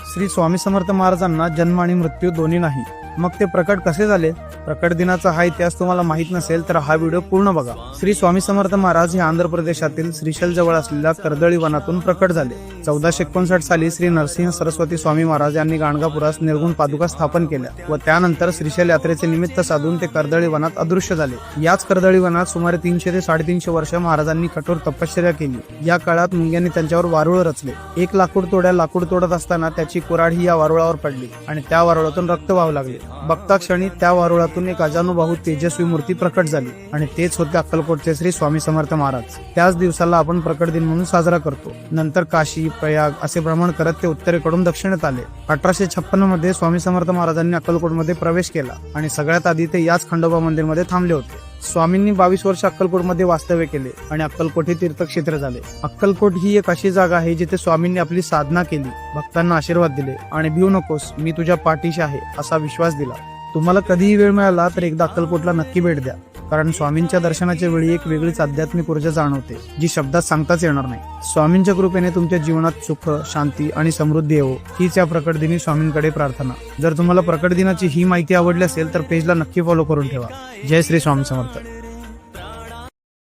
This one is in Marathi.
श्री स्वामी समर्थ महाराजांना जन्म आणि मृत्यू दोन्ही नाही, मग ते प्रकट कसे झाले? प्रकट दिनाचा हा इतिहास तुम्हाला माहित नसेल तर हा व्हिडिओ पूर्ण बघा. श्री स्वामी समर्थ महाराज हे आंध्र प्रदेशातील श्रीशैल जवळ असलेल्या कर्दळी वनातून प्रकट झाले. 1459 साली श्री नरसिंह सरस्वती स्वामी महाराज यांनी गाणगापुरास निर्गुण पादुका स्थापन केल्या व त्यानंतर श्रीशैल यात्रेचे निमित्त साधून ते कर्दळी वनात अदृश्य झाले. याच कर्दळी वनात सुमारे 300 ते 350 वर्ष महाराजांनी कठोर तपश्चर्या केली. या काळात मुंग्यांनी त्यांच्यावर वारुळ रचले. एक लाकूड तोडत असताना त्याची कुऱ्हाड ही या वारुळावर पडली आणि त्या वारुळातून रक्त वाहू लागले. बघता क्षणी त्या वारुळातून एक अजानुबाहू तेजस्वी मूर्ती प्रकट झाली आणि तेच होते अक्कलकोटचे श्री स्वामी समर्थ महाराज. त्याच दिवसाला आपण प्रकट दिन म्हणून साजरा करतो. नंतर काशी, प्रयाग असे भ्रमण करत ते उत्तरेकडून दक्षिणेत आले. 1856 मध्ये स्वामी समर्थ महाराजांनी अक्कलकोटमध्ये प्रवेश केला आणि सगळ्यात आधी ते याच खंडोबा मंदिरमध्ये थांबले होते. स्वामींनी 22 वर्ष अक्कलकोटमध्ये वास्तव्य केले आणि अक्कलकोट हे तीर्थक्षेत्र झाले. अक्कलकोट ही एक अशी जागा आहे जिथे स्वामींनी आपली साधना केली, भक्तांना आशीर्वाद दिले आणि भिवू नकोस, मी तुझ्या पाठीशी आहे असा विश्वास दिला. तुम्हाला कधीही वेळ मिळाला तर एकदा अक्कलकोटला नक्की भेट द्या, कारण स्वामींच्या दर्शनाच्या वेळी एक वेगळीच आध्यात्मिक ऊर्जा जाणवते जी शब्दात सांगताच येणार नाही. स्वामींच्या कृपेने तुमच्या जीवनात सुख, शांती आणि समृद्धी येवो हीच या प्रकट दिनी स्वामींकडे प्रार्थना. जर तुम्हाला प्रकट दिनाची ही माहिती आवडली असेल तर पेजला नक्की फॉलो करून ठेवा. जय श्री स्वामी समर्थ.